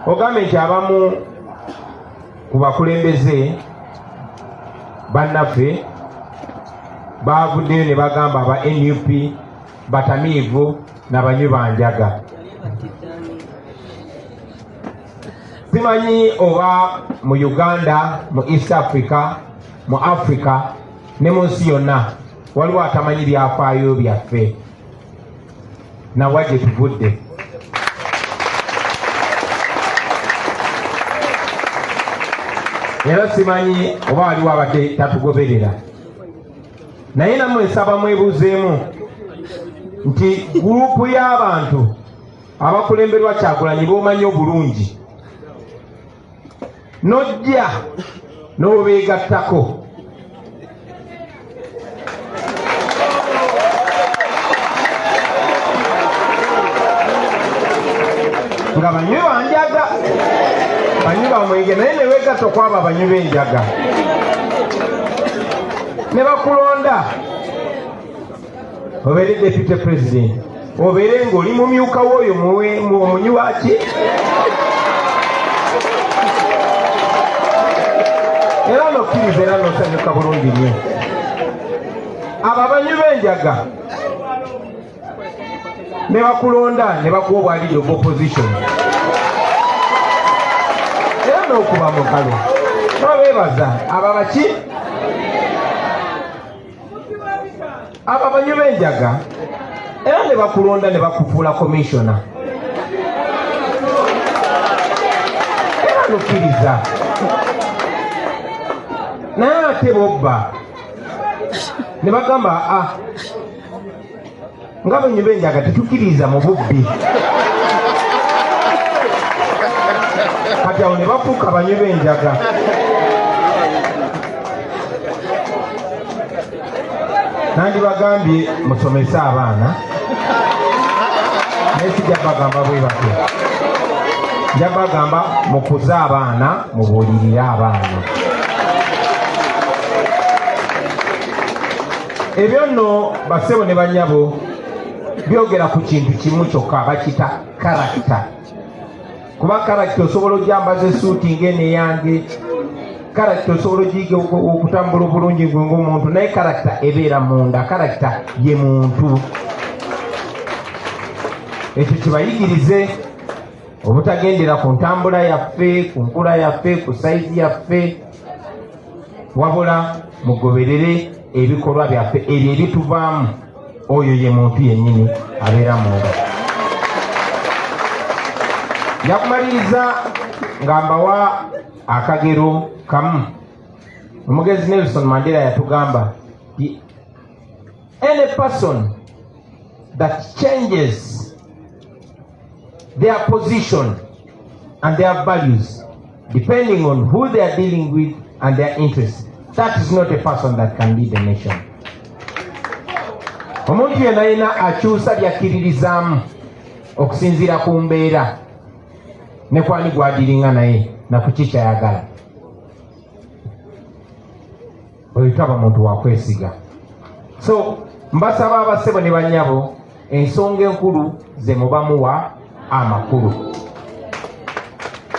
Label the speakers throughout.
Speaker 1: ogambe nti abamu ku bakulembeze bannaffe baavuddeyo ne bagamba aba NUP batamiivu n'abanywi banjaga. Simanyi oba mu Uganda, mu East Africa, mu Africa ne mu nsi yonna waliwo atamanyi byafaayo byaffe nawa gye tuvudde. Era simanyi oba waliwo abadde tatugoberera, naye nammwe nsaba mwebuuzeemu nti gurupu y'abantu abakulemberwa Kyagulanyi b'omanyi obulungi nojja n'obeegattako nga banywi banjaga, banywi bamwenge, naye ne weegatta okwabo abanywi b'enjaga ne bakulonda obeere deputy president, obeere ng'oli mumyuka w'oyo omunywi waki. Era nokkiriza era nosanyuka bulungi nnyo. Abo abanywi b'enjaga ne bakulonda ne bakuwa obwaliri opposition era n'okuba mukalo nobeebaza abo baki. Abo abanywi b'enjaga era ne bakulonda ne bakufuula commissioner era nokkiriza. Naye ate bobba ne bagamba nga banywi b'enjaga tetukkiriza mu bubbi. Kati awo ne bafuuka banywi b'enjaga. Nandibagambye musomese abaana naye sijja bagamba bwe batyo, njja bagamba mukuze abaana mubuulirire abaana. Ebyo nno bassebo ne bannyabo byogera ku kintu kimu kyokka, bakita karakita. Kuba karakita osobola ogyambaza essuuti ng'ene yange, karakita osobola ogiyiga okutambula obulungi gwe ng'omuntu, naye karakita ebeera munda. Karakita ye muntu. Ekyo kibayigirize obutagendera ku ntambula yaffe, ku nkula yaffe, ku sayizi yaffe, wabula mugoberere ebikolwa byaffe ebyo ebituvaamu. Oyo ye muntu yennyini abeera munda. Njakumaliriza nga mbawa akagero kamu. Omugezi Nelson Mandela yatugamba any person that changes their position and their values depending on who they are dealing with and their interests, that is not a person that can lead a nation. Omuntu yenna yenna akyusa byakkiririzaamu okusinziira ku mbeera ne kwani gwadiringa naye na kuki kyayagala, oyo taba muntu wakwesiga. So mbasaba abassebo ne bannyabo ensonga enkulu ze mubamuwa amakulu.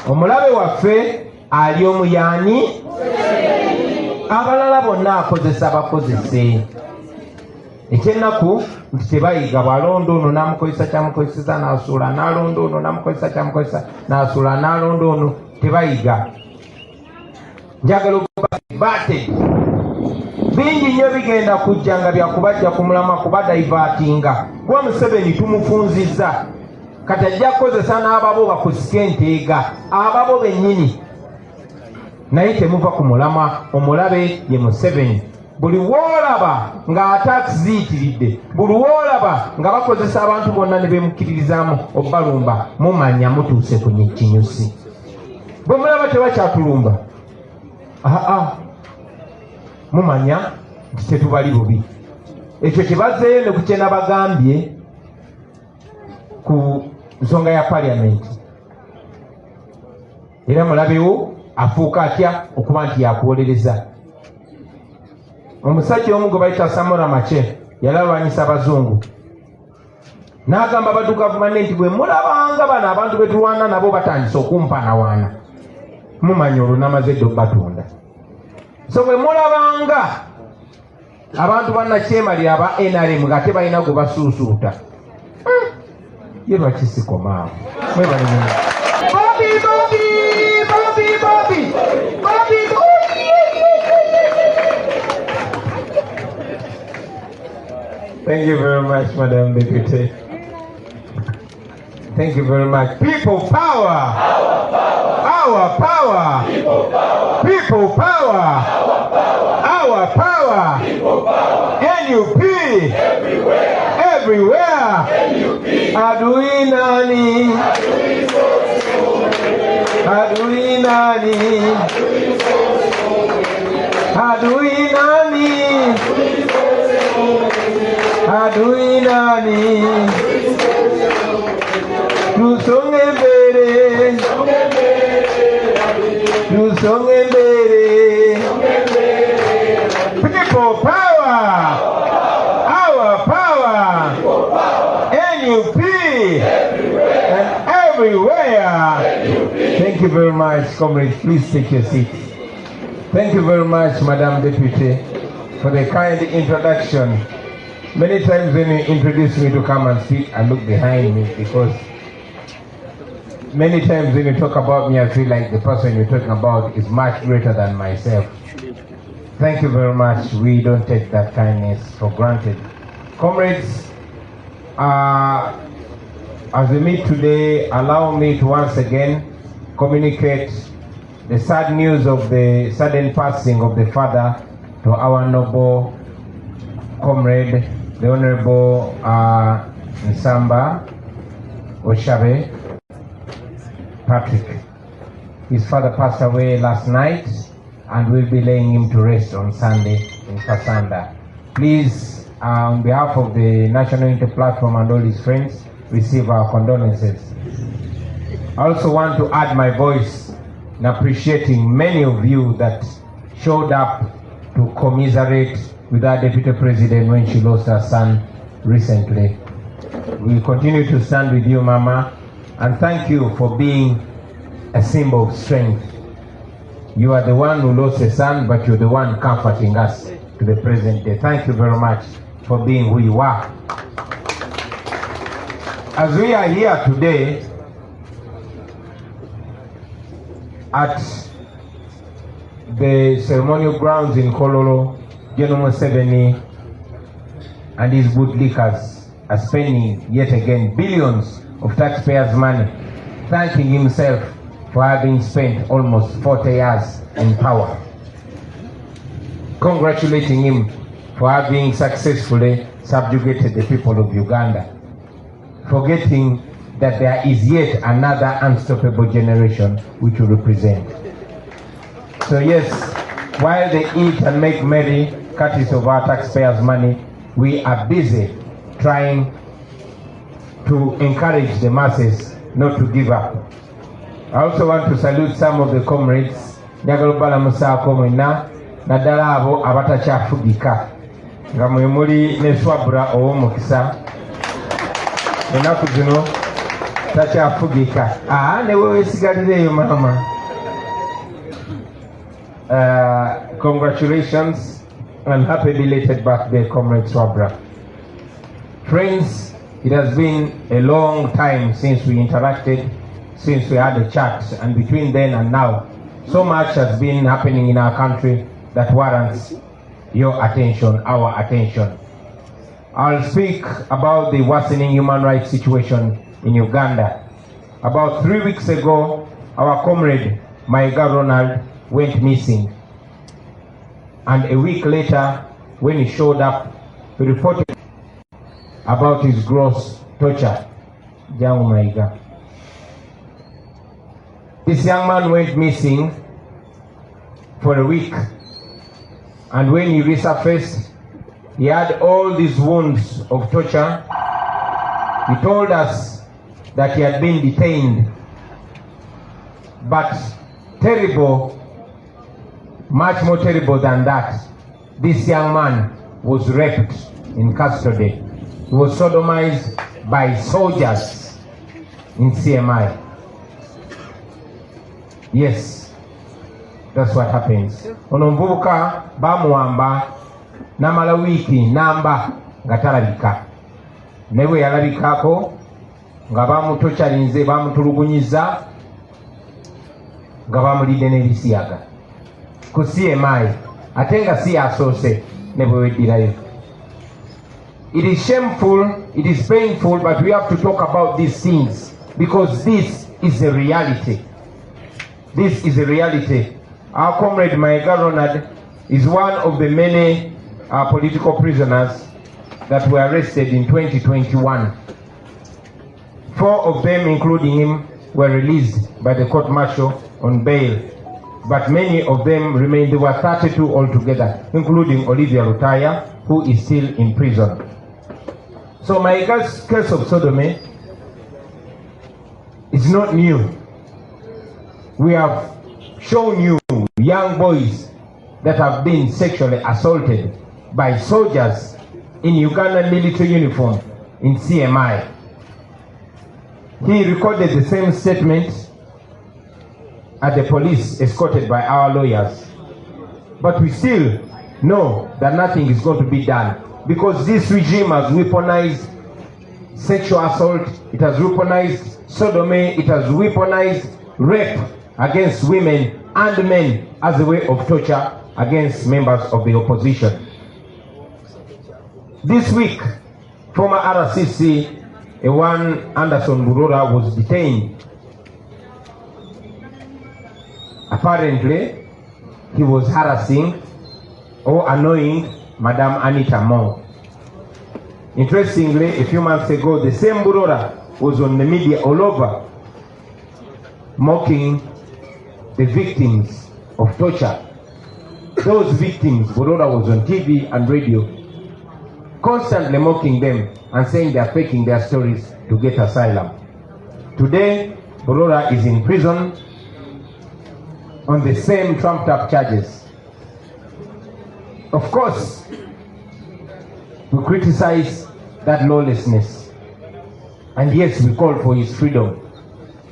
Speaker 1: Omulabe waffe ali omuyaani, abalala bonna akozesa bakozese. Ekyennaku nti tebayiga, bw'alonda ono n'amukozesa kyamukozeseza n'asuula, n'alonda ono n'amukozesa kyamukozesa n'asuula, n'alonda ono, tebayiga. Njagala okubaate bingi nnyo bigenda kujja nga byakubajja ku mulamwa kubadaivatinga. Kuba Museveni tumufunzizza, kati ajja kukozesa n'ababo bakusika enteega, ababo bennyini, naye temuva ku mulamwa. Omulabe ye Museveni. Buli woolaba nga attacks ziyitiridde, buli woolaba nga bakozesa abantu bonna ne bemukkiririzaamu obbalumba, mumanya mutuuse ku kinyusi. Bwe mulaba tebakyatulumba, mumanya nti tetubali bubi. Ekyo kyebazeeyo ne ku kye nabagambye ku nsonga ya paliamenti. Era mulabewo afuuka atya okuba nti yakuwolereza. Omusajja omu gwe bayita Samora Mache yali alwanyisa abazungu. n'agamba abaddu gavumenti bwe mulabanga bano abantu betulwana nabo batandise okumpanawaana mumanyi olwo namaze edda obatunda. So bwe mulabanga abantu bannakyemalira aba NRM nga tebalina gwe basuusuuta ye lwakisikoma Thank you very much, Madam Deputy. Thank you very much. People power. Our power. People power. Our power. NUP. Everywhere. Adui nani. Adui nani. Adui nani. Adui nani. Tusonge mbele. Tusonge mbele. People power. Our power. NUP. And everywhere. Thank you very much, comrades. Please take your seat. Thank you very much, Madam Deputy, for the kind introduction. Many times when you introduce me to come and speak, I look behind me because many times when you talk about me, I feel like the person you're talking about is much greater than myself. Thank you very much. We don't take that kindness for granted. Comrades, as we meet today, allow me to once again communicate the sad news of the sudden passing of the father to our noble comrade, the Honorable Nsamba Oshabe Patrick. His father passed away last night and we'll be laying him to rest on Sunday in Kasanda. Please, on behalf of the National Unity Platform and all his friends, receive our condolences. I also want to add my voice in appreciating many of you that showed up to commiserate with our Deputy President when she lost her son recently. We continue to stand with you, Mama, and thank you for being a symbol of strength. You are the one who lost a son, but you're the one comforting us to the present day. Thank you very much for being who you are. As we are here today at the ceremonial grounds in Kololo, General Museveni and his bootlickers are spending yet again billions of taxpayers' money, thanking himself for having spent almost 40 years in power, congratulating him for having successfully subjugated the people of Uganda, forgetting that there is yet another unstoppable generation which will represent. So yes, while they eat and make merry, courtesy of our taxpayers' money, we are busy trying to encourage the masses not to give up. I also want to salute some of the comrades, Nyagalubala Musako Mwina, naddala abo abatakyafugika nga mwe muli ne Swabra ow'omukisa ennaku zino takyafugika. Ne wewe weesigalireeyo mama. Congratulations and happy belated birthday, Comrade Swabra. Friends, it has been a long time since we interacted, since we had a chat, and between then and now, so much has been happening in our country that warrants your attention, our attention. I'll speak about the worsening human rights situation in Uganda. About 3 weeks ago, our comrade, Mapuuga Ronald, went missing. And a week later, when he showed up, he reported about his gross torture. Jangu Mapuuga. This young man went missing for a week. And when he resurfaced, he had all these wounds of torture. He told us that he had been detained. But terrible, much more terrible than that, this young man was raped in custody. He was sodomized by soldiers in CMI. Yes, that's what happens. Ono mvubuka bamuwamba namala wiki namba nga talabika. Ne bwe yalabikako nga bamutokyalinze bamutulugunyiza nga bamulidde n'ebisiyaga ku CMI ate nga si asoose ne bwe weddirayo. It is shameful, it is painful, but we have to talk about these things because this is a reality. This is a reality. Our comrade Maega Ronald is one of the many political prisoners that were arrested in 2021. 4 of them, including him, were released by the court-martial on bail, but many of them remained. There were 32 altogether, including Olivia Rutaya, who is still in prison. So Maega's case of sodomy is not new. We have shown you young boys that have been sexually assaulted by soldiers in Ugandan military uniform in CMI. He recorded the same statement at the police escorted by our lawyers. But we still know that nothing is going to be done because this regime has weaponized sexual assault, it has weaponized sodomy, it has weaponized rape against women and men as a way of torture against members of the opposition. This week, former RCC Ewan Anderson Burora was detained. Apparently, he was harassing or annoying Madam Anita Mong. Interestingly, a few months ago, the same Burora was on the media all over mocking the victims of torture. Those victims, Burora was on TV and radio, constantly mocking them and saying they are faking their stories to get asylum. Today, Burora is in prison on the same trumped up charges. Of course, we criticize that lawlessness. And yes, we call for his freedom.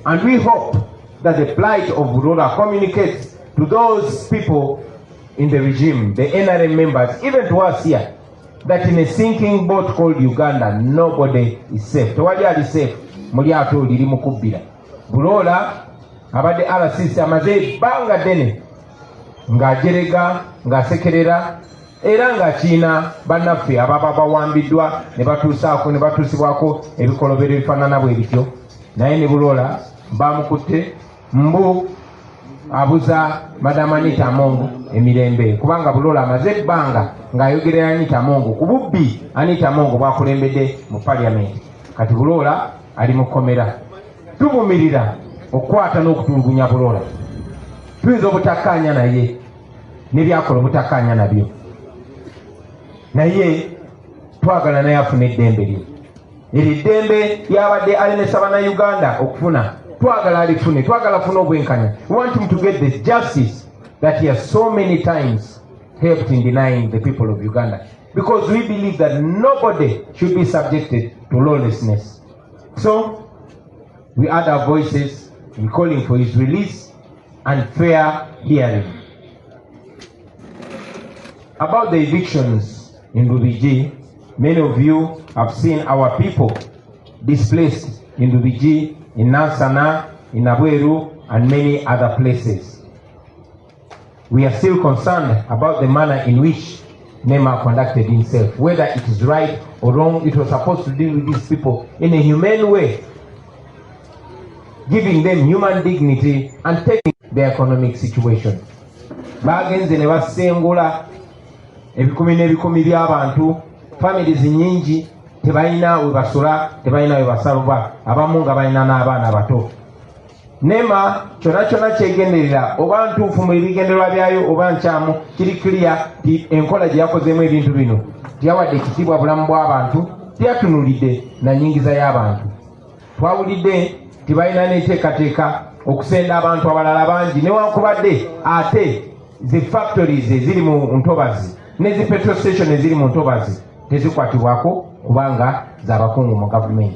Speaker 1: And we hope that the plight of Burora communicates to those people in the regime, the NRM members, even to us here, that in a sinking boat called Uganda, nobody is safe. Tewali ali safe, muli ato liri mukubira. Burora, abadde RCC amaze banga dene, nga jerega, nga sekerera, era nga China bannaffe ababa bawambiddwa ne batuusaako ne batuusibwako ebikolobero ebifaanana bwe bityo. Naye ne Burora bamukutte mbu abuza Madam Anita Mongo emirembe kubanga Burora amaze ebbanga ng'ayogerera Anita Mongo ku bubbi Anita Mongo bwakulembedde mu parliament. Kati Burora ali mu kkomera. Tuvumirira okukwata n'okutulugunya Burora. Tuyinza obutakkaanya naye n'ebyakola obutakkaanya nabyo. Naye twagala naye afuna eddembe lye. Eri ddembe lyabadde alemesa bannayuganda okufuna. Twagala alifune, twagala afune obwenkanya. We want him to get the justice that he has so many times helped in denying the people of Uganda. Because we believe that nobody should be subjected to lawlessness. So, we add our voices in calling for his release and fair hearing. About the evictions in Rubiji, many of you have seen our people displaced in Rubiji, in Nansana, in Abweru, and many other places. We are still concerned about the manner in which NEMA conducted himself. Whether it is right or wrong, it was supposed to deal with these people in a humane way, giving them human dignity and taking their economic situation. Bagenze ne basengula ebikumi n'ebikumi by'abantu, families nyingi tebalina we basula, tebalina we basaluba, abamu nga balina n'abaana bato. NEMA kyonna kyegenderera oba ntuufu mu bigendererwa byayo oba nkyamu, kiri clear ti enkola gye yakozeemu ebintu bino tiyawadde ekitiibwa bulamu bw'abantu, tiyatunulidde na nyingiza y'abantu. Twawulidde tibalina n'enteekateeka okusenda abantu abalala bangi, newankubadde ate zi factories eziri mu ntobazi ne zi petrol station eziri mu ntobazi tezikwatibwako kubanga z'abakungu mu government.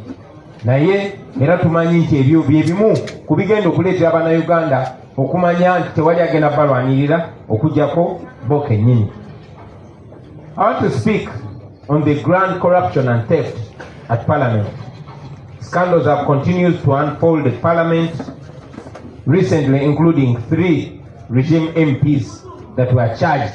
Speaker 1: Naye era tumanyi nti ebyo bye bimu ku bigenda okuleetera Abannayuganda okumanya nti tewali agenda balwanirira okujjako bo kennyini. I want to speak on the grand corruption and theft at Parliament. Scandals have continued to unfold at Parliament recently, including 3 regime MPs that were charged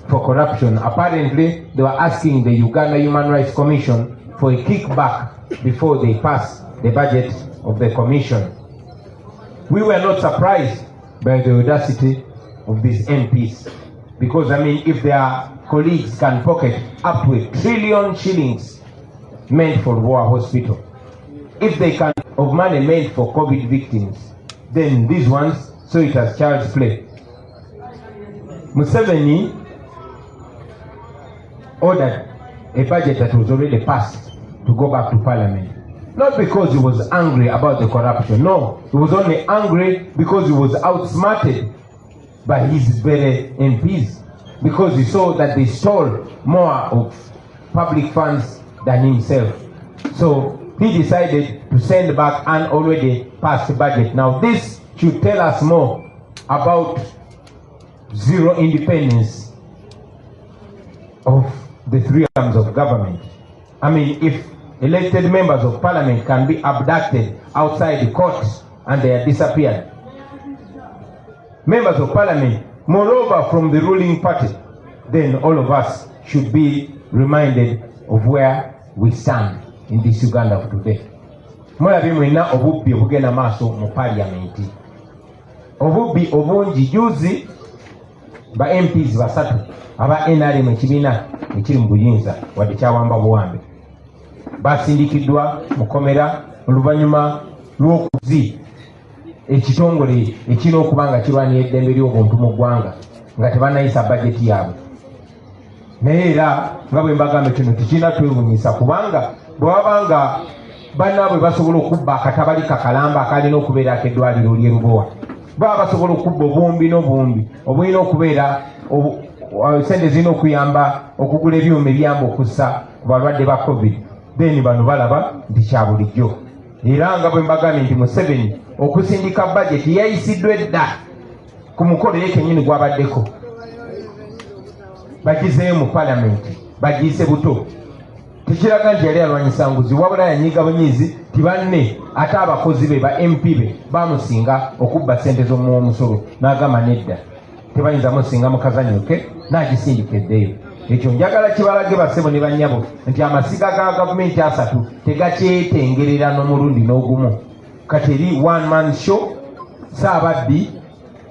Speaker 1: for corruption. Apparently, they were asking the Uganda Human Rights Commission for a kickback before they pass the budget of the commission. We were not surprised by the audacity of these MPs because, I mean, if their colleagues can pocket up to £1 trillion shillings meant for war hospital, if they can of money meant for COVID victims, then these ones saw it as child's play. Museveni ordered a budget that was already passed to go back to Parliament. Not because he was angry about the corruption, no. He was only angry because he was outsmarted by his very MPs, because he saw that they stole more of public funds than himself. So he decided to send back an already passed budget. Now this should tell us more about zero independence of the 3 arms of government. I mean, if elected members of Parliament can be abducted outside the courts and they are disappeared, members of Parliament, moreover from the ruling party, then all of us should be reminded of where we stand in this Uganda of today. Mulabye mwena obubbi obugenda maaso mu parliament. Obubbi obungi juzi ba MPs basatu aba NRM ekibiina ekiri mu buyinza wadde kyawamba buwambe basindikiddwa mukomera oluvannyuma lw'okuzi ekitongole ekirina okuba nga kirwanira eddembe ly'obuntu mu ggwanga nga tebanayisa bajeti yaabwe. Naye era nga bwe mbagamba kino tekirina twewunyisa kubanga bwe wabanga bannaabwe basobola okubba akatabali kakalamba akalina okubeerako eddwaliro ly'erubowa, baba basobola okubba obumbi n'obumbi obulina okubeera sente zirina okuyamba okugula ebyuma ebyamba okussa ku balwadde ba COVID, then bano balaba nti kya bulijjo. Era nga bwe mbagambye nti Museveni okusindika bajeti yayisiddwa edda ku mukolo ye kennyini gwabaddeko, bagizeeyo mu palamenti bagiyise buto. Tekiraga nti yali alwanyisa nguzi, wabula yanyiga bunyizi ti banne ate abakozi be ba MP be bamusinga okubba sente z'omumusolo n'agamba nedda tebayinza musinga mukazanyoke n'agisindika eddeyo. Ekyo njagala kibalage bassebo ne bannyabo nti amasiga ga gavumenti 3 tegakyetengerera n'omulundi n'ogumu. Kati eri one man show, Saabaddi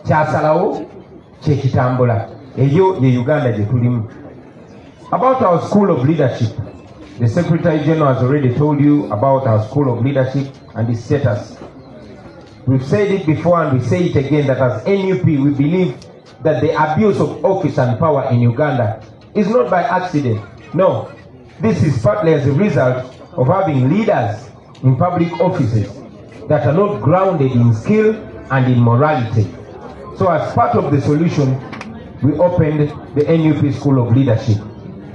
Speaker 1: kyasalawo kyekitambula. Eyo ye Uganda gye tulimu. About our school of leadership, the Secretary General has already told you about our school of leadership and its status. We've said it before and we say it again that as NUP we believe that the abuse of office and power in Uganda is not by accident. No, this is partly as a result of having leaders in public offices that are not grounded in skill and in morality. So as part of the solution, we opened the NUP School of Leadership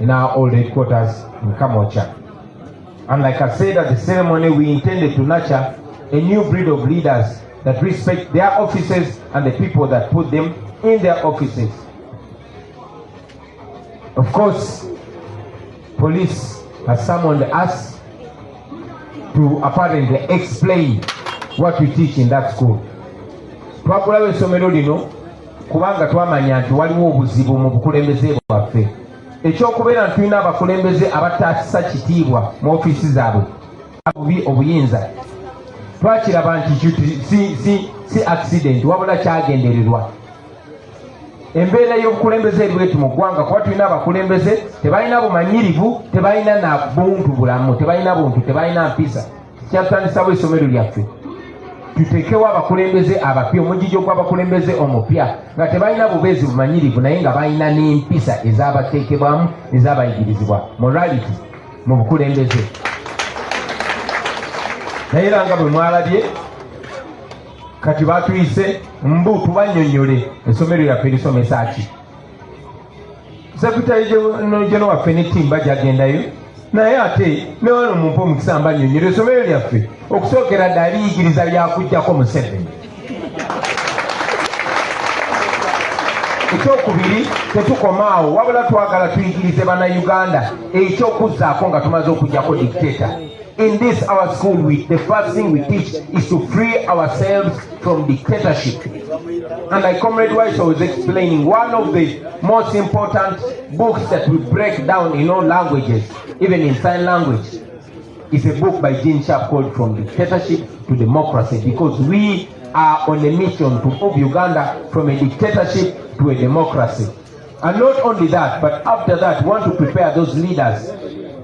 Speaker 1: in our old headquarters in Kamocha. And like I said at the ceremony, we intended to nurture a new breed of leaders that respect their offices and the people that put them in their offices. Of course, police has summoned us to apparently explain what we teach in that school. Twakulawo essomero lino kubanga twamanya nti waliwo obuzibu mu bukulembeze bwaffe. Ekyokubeera nti tulina abakulembeze abataasa kitiibwa mu ofiisi zaabwe bubi obuyinza, twakiraba nti si accident wabula kyagendererwa. Embeera y'obukulembeze eriwetu mu ggwanga kuba tulina abakulembeze tebalina bumanyirivu, tebalina na buntu bulamu, tebalina buntu, tebalina mpisa. Kyatutandisawo essomero lyaffe tutekewo abakulembeze abapya, omugijjo gw'abakulembeze omupya nga tebalina bubeezi bumanyirivu naye nga balina n'empisa ez'abateekebwamu ez'abayigirizibwa, morality mu bukulembeze. Naye era nga bwe mwalabye kati batuyise mbu tubannyonnyole essomero lyaffe lisomesa ki. Secretary General waffe ne ttiimu bajja agendayo naye ate ne wano mumpa omukisamba nnyonnyero essomero lyaffe okusookera ddala liyigiriza lyakuggyako Museveni. Ekyokubiri tetukomaawo wabula twagala tuyigirize bannayuganda ekyokuzzaako nga tumaze okuggyako dictator. In this our school week, the first thing we teach is to free ourselves from dictatorship. And like Comrade Weiss was explaining, one of the most important books that we break down in all languages, even in sign language, is a book by Gene Sharp called From Dictatorship to Democracy, because we are on a mission to move Uganda from a dictatorship to a democracy. And not only that, but after that, we want to prepare those leaders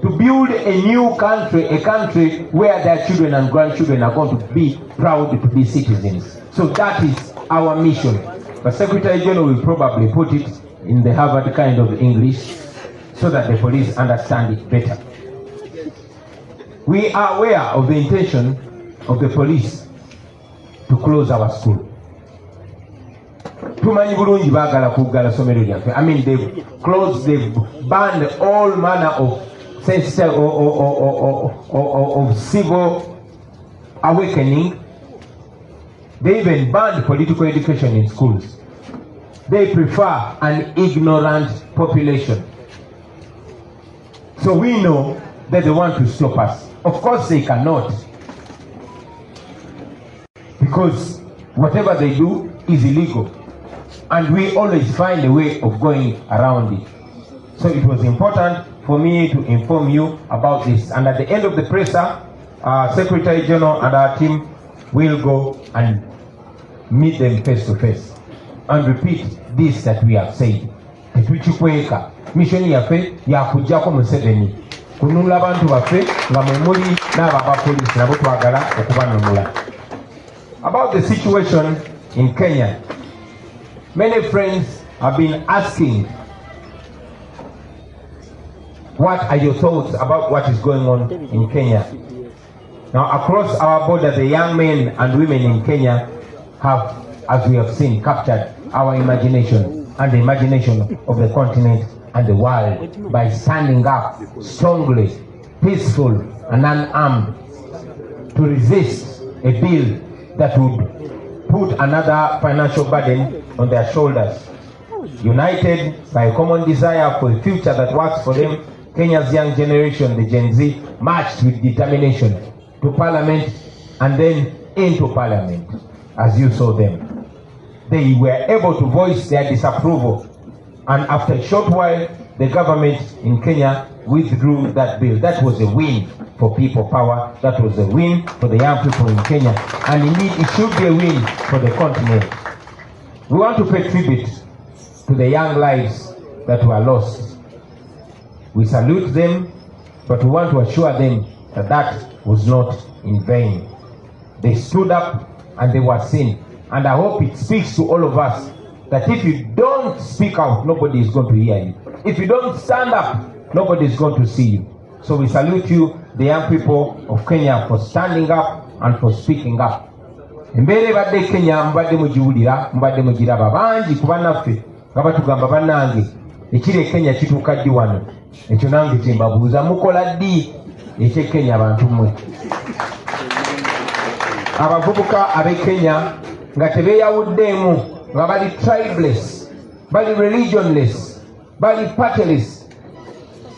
Speaker 1: to build a new country, a country where their children and grandchildren are going to be proud to be citizens. So that is our mission. But Secretary General will probably put it in the Harvard kind of English so that the police understand it better. We are aware of the intention of the police to close our school. Tumanyi bulungi baagala kuggala somero lyaffe. I mean, they've closed, they've banned all manner of sensitive of civil awakening. They even banned political education in schools. They prefer an ignorant population. So we know that they want to stop us. Of course they cannot, because whatever they do is illegal, and we always find a way of going around it. So it was important for me to inform you about this. And at the end of the presser, Secretary General and our team will go and meet them face to face and repeat this that we have said. Tetukikweka mission yaffe yakuggyako Museveni kununula abantu baffe nga mwe muli n'abapoliisi nabo twagala okubanunula. About the situation in Kenya, many friends have been asking, what are your thoughts about what is going on in Kenya? Now, across our border, the young men and women in Kenya have, as we have seen, captured our imagination and the imagination of the continent and the world by standing up strongly, peaceful and unarmed to resist a bill that would put another financial burden on their shoulders. United by a common desire for a future that works for them, Kenya's young generation, the Gen Z, marched with determination to Parliament and then into Parliament, as you saw them. They were able to voice their disapproval, and after a short while, the government in Kenya withdrew that bill. That was a win for people power. That was a win for the young people in Kenya, and indeed it should be a win for the continent. We want to pay tribute to the young lives that were lost. We salute them, but we want to assure them that that was not in vain. They stood up and they were seen. And I hope it speaks to all of us that if you don't speak out, nobody is going to hear you. If you don't stand up, nobody is going to see you. So we salute you, the young people of Kenya, for standing up and for speaking up. Mbere badde Kenya mbadde mujiwulira, mbadde mugiraba bangi kuba naffe nga batugamba bannange ekiri Kenya kituuka ddi wano. Ekyo nange kye mbabuuza, mukola ddi ekye Kenya abantu mmwe? Abavubuka ab'e Kenya nga tebeeyawuddeemu, nga bali tribeless, bali religionless, bali partyless.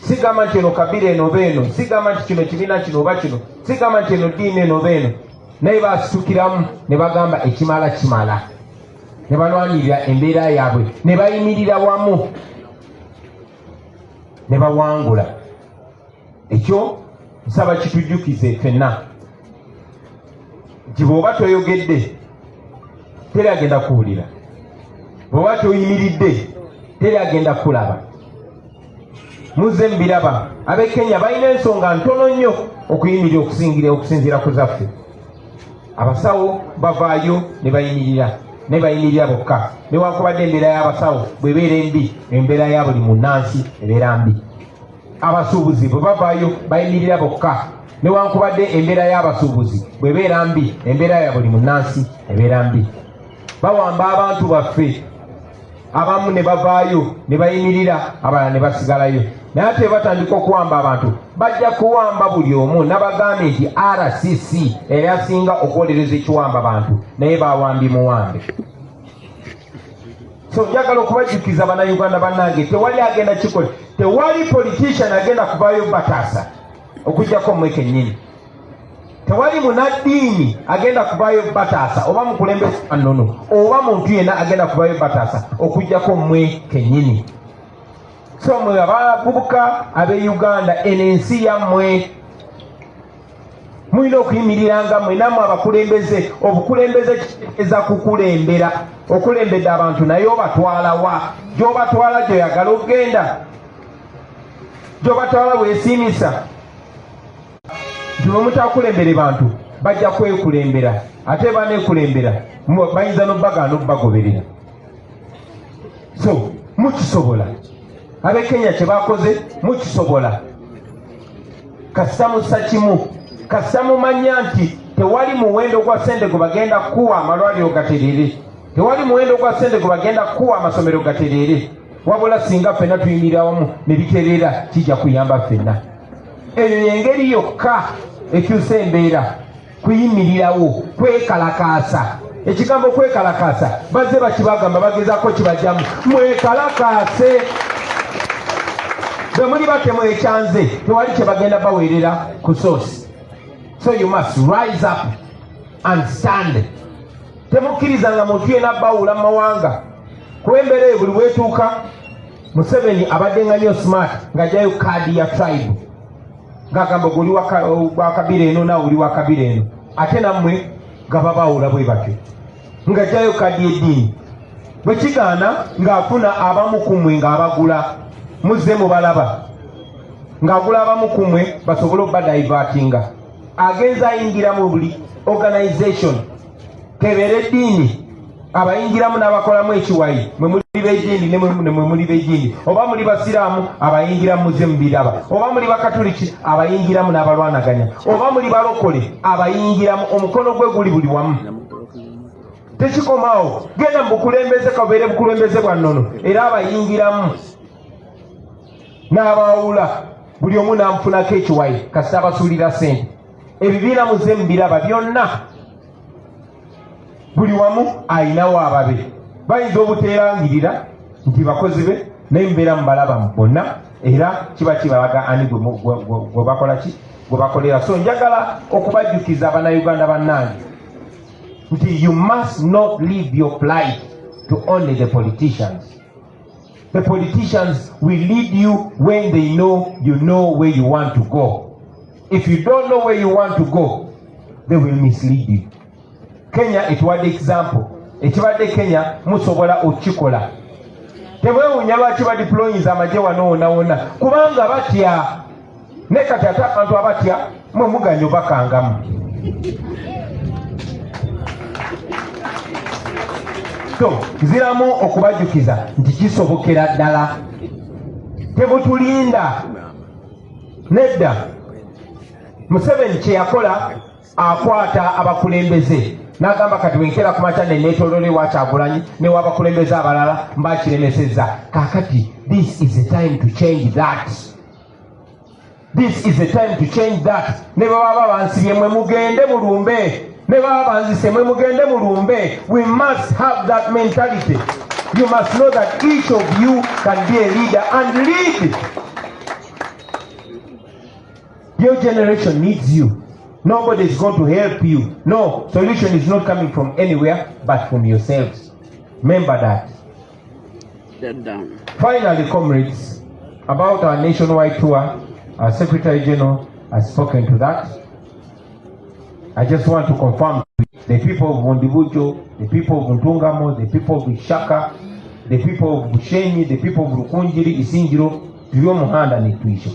Speaker 1: Sigamba nti eno kabila eno beeno, sigamba nti kino kibiina kino oba kino, sigamba nti eno ddiini eno beeno, naye baasitukiramu ne bagamba ekimala kimala, ne balwanirira embeera yaabwe, ne bayimirira wamu, ne bawangula. Ekyo nsaba kitujjukize ffenna nti bw'oba toyogedde teri agenda kuwulira, bw'oba toyimiridde teri agenda kulaba. Muzze mbiraba, ab'e Kenya balina ensonga ntono nnyo okuyimirira okusinziira ku zaffe. Abasawo bavaayo ne bayimirira bokka, newankubadde embeera y'abasawo bw'ebeera embi, embeera ya buli munnansi ebeera mbi. Abasuubuzi bwe bavaayo bayimirira bokka, newankubadde embeera y'abasuubuzi bw'ebeera mbi, embeera ya buli munnansi ebeera mbi. Bawamba abantu baffe, abamu ne bavaayo ne bayimirira, abalala ne basigalayo. naye ate batandika okuwamba abantu bajja kuwamba buli omu n'abagambe nti RCC eyasinga okwolereza ekiwamba abantu naye bawambi muwambe. So njagala okubajjukiza bannayuganda bannange, tewali agenda kikola, tewali politician agenda kuvaayo bataasa okujjako mmwe kennyini. Tewali munaddiini agenda kuvaayo bataasa oba mukulembeze anono oba muntu yenna agenda kuvaayo bataasa okujjako mmwe kennyini. So mwe abavubuka ab'e Uganda, eno ensi yammwe, mulina okuyimiriranga mwe nammwe abakulembeze. Obukulembeze kitegeeza kukulembera, okulembedde abantu naye obatwala wa? Gy'obatwala gy'oyagala okgenda, gy'obatwala bwesiimisa. Nti bwe mutakulembere bantu bajja kwekulembera, ate baneekulembera bayinza n'obbagaana obbagoberera. So mukisobola, ab'e Kenya kye bakoze mukisobola. Kasita mussa kimu, kasita mumanya nti tewali muwendo gwa ssente gwe bagenda kuwa amalwaliro gatereere, tewali muwendo gwa ssente gwe bagenda kuwa amasomero gatereere, wabula singa ffenna tuyimirira wamu ne bitereera kijja kuyamba ffenna. Eyo y'engeri yokka ekyusa embeera, kuyimirirawo, kwekalakaasa. Ekigambo kwekalakaasa bazze bakibagamba bagezaako kibajjamu, mwekalakaase. Bwe muli batemu ekyanze tewali kye bagenda baweerera ku soosi. So you must rise up and stand. Temukkirizanga muntu yenna bawula mu mawanga, kuba embeera eyo buli weetuuka. Museveni abadde nga nnyo smart ng'ajjayo kaadi ya tribe, ng'agamba guli wa kabira eno naawe oli wa kabira eno, ate nammwe nga babawula bwe batyo, ng'ajjayo kaadi y'eddiini. Bwe kigaana ng'afuna abamu ku mmwe ng'abagula, muzze mubalaba, ng'agula abamu ku mmwe basobole obbadaivatinga. Agenza ayingira mu buli organization, kebeera eddiini, abayingiramu n'abakolamu ekiwayi, mwe muli b'ejjindi ne mwe muli b'ejjindi, oba muli basiraamu abayingiramu muzze mubiraba, oba muli bakatuliki abayingiramu n'abalwanaganya, oba muli balokole abayingiramu, omukono gwe guli buli wamu. Tekikomaawo, genda mu bukulembeze kabeere bukulembeze bwa nnono, era abayingiramu n'abawula buli omu n'amufunako ekiwayi kasita abasuulira ssente. Ebibiina muzze mubiraba byonna, buli wamu ayinawo ababe. Bayinza obuteerangirira nti bakozi be naye mubeera mubalaba bonna, era kiba kibalaga ani gwe bakola ki, gwe bakolera. So njagala okubajjukiza abannayuganda bannange nti you must not leave your plight to only the politicians. The politicians will lead you when they know you know where you want to go. If you don't know where you want to go, they will mislead you. Kenya etuwadde example. Ekibadde Kenya musobola okikola. Temwewuunya lwaki badeployinza amagye wano wonna wonna, kubanga batya. Ne kati ate abantu abatya mwe muganya obakangamu. So nziramu okubajjukiza nti kisobokera ddala. Temutulinda. Nedda. Museveni kye yakola akwata abakulembeze n'agamba kati wenkera ku makya neneetoolole wa Kyagulanyi ne w'abakulembeze abalala mbakiremesezza. Kaakati this is the time to change that. This is the time to change that. Ne baba bansibye mwe mugende mulumbe, ne baba banzise mwe mugende mulumbe. We must have that mentality. You must know that each of you can be a leader and lead. Your generation needs you. Nobody is going to help you. No, solution is not coming from anywhere but from yourselves. Remember that. Finally, comrades, about our nationwide tour, our Secretary General has spoken to that. I just want to confirm the people of Mondibujo, the people of Ntungamo, the people of Ishaka, the people of Bushenyi, the people of Rukunjiri, Isinjiro, tuyo muhanda ni tuisho.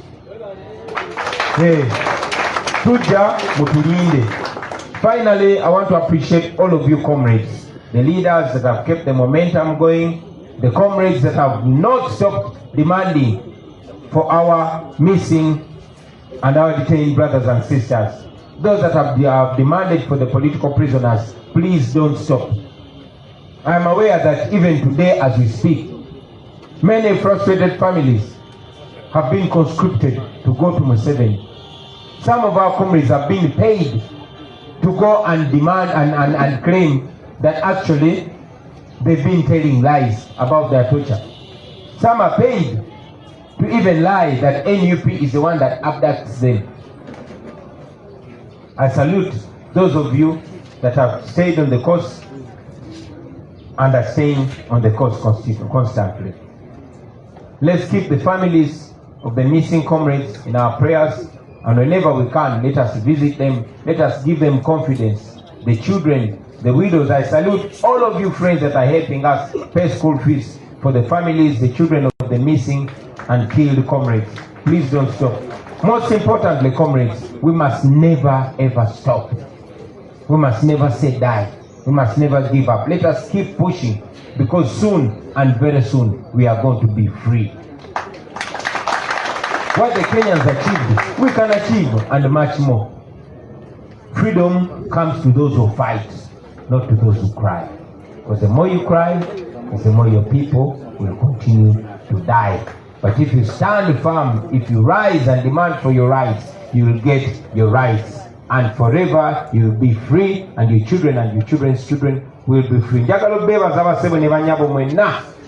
Speaker 1: Tuja mutulinde. Finally, I want to appreciate all of you comrades, the leaders that have kept the momentum going, the comrades that have not stopped demanding for our missing and our detained brothers and sisters. Those that have demanded for the political prisoners, please don't stop. I am aware that even today as we speak, many frustrated families have been conscripted to go to Museveni. Some of our comrades have been paid to go and demand and claim that actually they've been telling lies about their torture. Some are paid to even lie that NUP is the one that abducts them. I salute those of you that have stayed on the course and are staying on the course constantly. Let's keep the families of the missing comrades in our prayers, and whenever we can, let us visit them, let us give them confidence. The children, the widows, I salute all of you friends that are helping us pay school fees for the families, the children of the missing and killed comrades. Please don't stop. Most importantly, comrades, we must never ever stop. We must never say die. We must never give up. Let us keep pushing, because soon and very soon we are going to be free. What the Kenyans achieved, we can achieve and much more. Freedom comes to those who fight, not to those who cry. Because the more you cry, the more your people will continue to die. But if you stand firm, if you rise and demand for your rights, you will get your rights. And forever you will be free, and your children and your children's children will be free. Njagala bebaza abasebo ne banyabo mwenna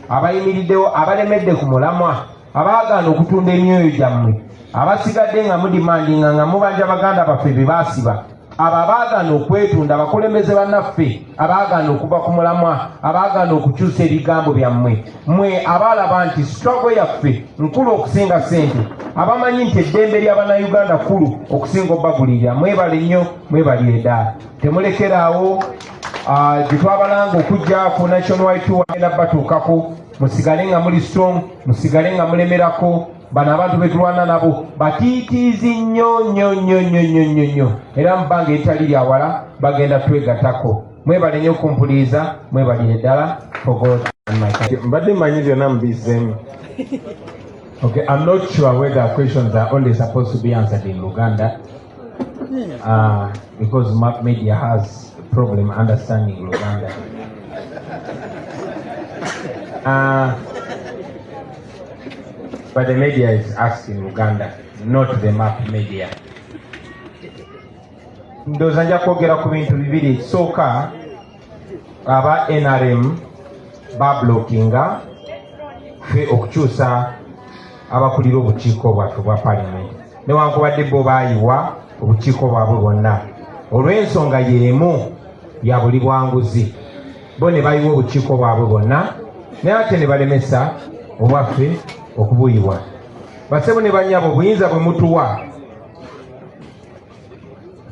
Speaker 1: abayimiriddewo abalemedde ku mulamwa, abaagaana okutunda emyoyo gyammwe, abasigadde nga mudimandinga nga mubanja baganda baffe be baasiba, abo abaagaana okwetunda, abakulembeze bannaffe abaagaana okuva ku mulamwa, abaagaana okukyusa ebigambo byammwe, mmwe abaalaba nti struggle yaffe nkulu okusinga ssente, abamanyi nti eddembe ly'abannayuganda kkulu okusinga obbagulirira, mwebale nnyo, mwebali edda. Temulekeraawo gye twabalanga okujja ku national wide tour agenda batuukako, musigale nga muli strong, musigale nga mulemerako. Bano abantu betulwana nabo batiitiizi nnyo nnyo nnyo nnyo nnyo nnyo nnyo, era mu bbanga eritali lyawala bagenda twegatako. Mwebale nnyo okumpuliriza, mwebalire ddala. For God and my country. Mbadde mmanyi byonna mubizeemu. Okay, I'm not sure whether questions are only supposed to be answered in Luganda, because Map Media has a problem understanding Luganda. But the media is asking Uganda, not the Map Media. Ndowooza nja kwogera ku bintu bibiri. Ekisooka, aba NRM bablockinga ffe okukyusa abakulira obukiiko bwaffe bwa parliament, newankubadde bo baayiwa obukiiko bwabwe bwonna olw'ensonga y'emu ya buli bwanguzi. Bo ne bayiwa obukiiko bwabwe bwonna, naye ate ne balemesa obwaffe okubuyibwa. Basebo ne bannyabo, obuyinza bwe mutuwa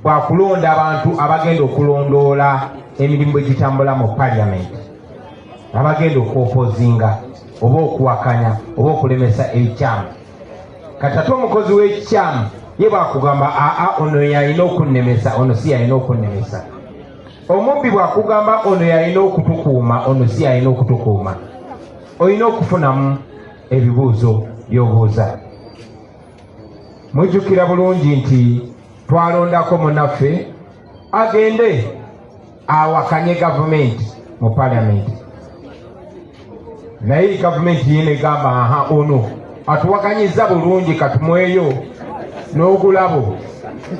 Speaker 1: bwakulonda abantu abagenda okulondoola emirimu egitambula mu parliament, abagenda okwopozinga oba okuwakanya oba okulemesa ekikyamu. Kati ate omukozi w'ekikyamu ye bwakugamba ono yalina okunnemesa, ono si yalina okunnemesa. Omubbi bwakugamba ono yalina okutukuuma, ono si yalina okutukuuma. Olina okufunamu ebibuuzo by'obuuza. Mujjukira bulungi nti twalondako munaffe agende awakanye gavumenti mu parliament, naye gavumenti yene egamba ono atuwakanyiza bulungi, katumweyo n'ogulabo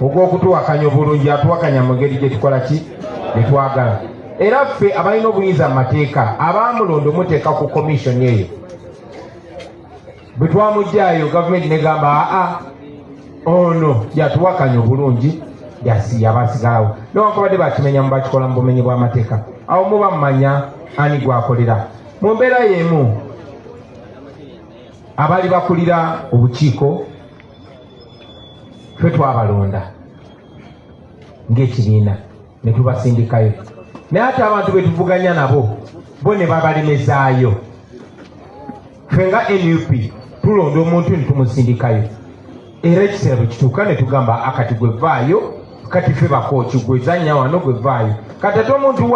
Speaker 1: ogw'okutuwakanya obulungi, atuwakanya mu ngeri gye tukola ki, gye twagala. Era ffe abalina obuyinza mu mateeka, abaamulondo muteeka ku commission eyo, bwe twamugjayo gavumenti negamba ono yatuwakanya obulungi, yabasigalawo. Newankubadde bakimenya mu bakikola mu bumenyi bw'amateeka, awo muba mumanya ani gwakolera. Mu mbeera y'emu, abali bakulira obukiiko ffe twabalonda ng'ekibiina ne tubasindikayo, naye ate abantu be tuvuganya nabo bo ne babalemezaayo. Ffe nga NUP tulonda omuntu ne tumusindikayo, era ekiseera bwe kituuka ne tugamba akati gwe vaayo, kati ffe bakooki gwe zanya wano gwe vaayo. Kati ate omuntu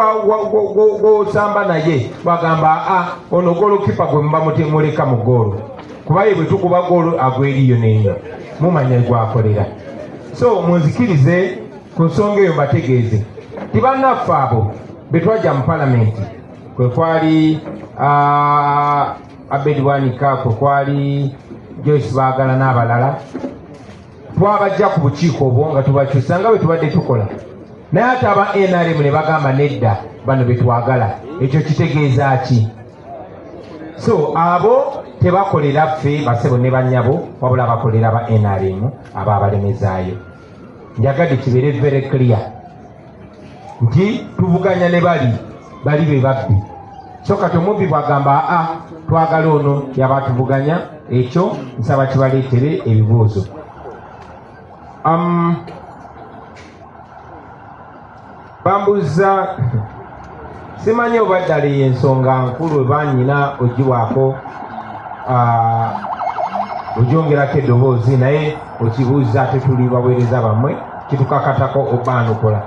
Speaker 1: gw'osamba naye bagamba ono golokipa gwe muba muleka mu goolo, kuba ye bwe tukuba goolo agweriyo n'enyo, mumanya gwakolera. So munzikirize ku nsonga eyo mbategeeze ti bannaffe abo be twajja mu palamenti, kwe kwali Abedi Wanika, kwe kwali Joyce Baagala n'abalala twabajja ku bukiiko obwo nga tubakyusa nga bwe tubadde tukola naye ate aba NRM ne bagamba nedda bano betwagala ekyo kitegeeza ki so abo tebakolera ffe basebo ne bannyabo wabula bakolera ba NRM abaabalemezaayo njagadde kibeere very clear nti tuvuganya ne bali be babbi so kati omubbi bwagamba twagala ono yabatuvuganya ekyo nsaba kibaleetere ebibuuzo bambuza simanyi oba ddala ensonga nkulu ebanyina ogiwaako ogyongerako eddoboozi naye okibuuza ate tuli baweereza bammwe kitukakatako obaanokola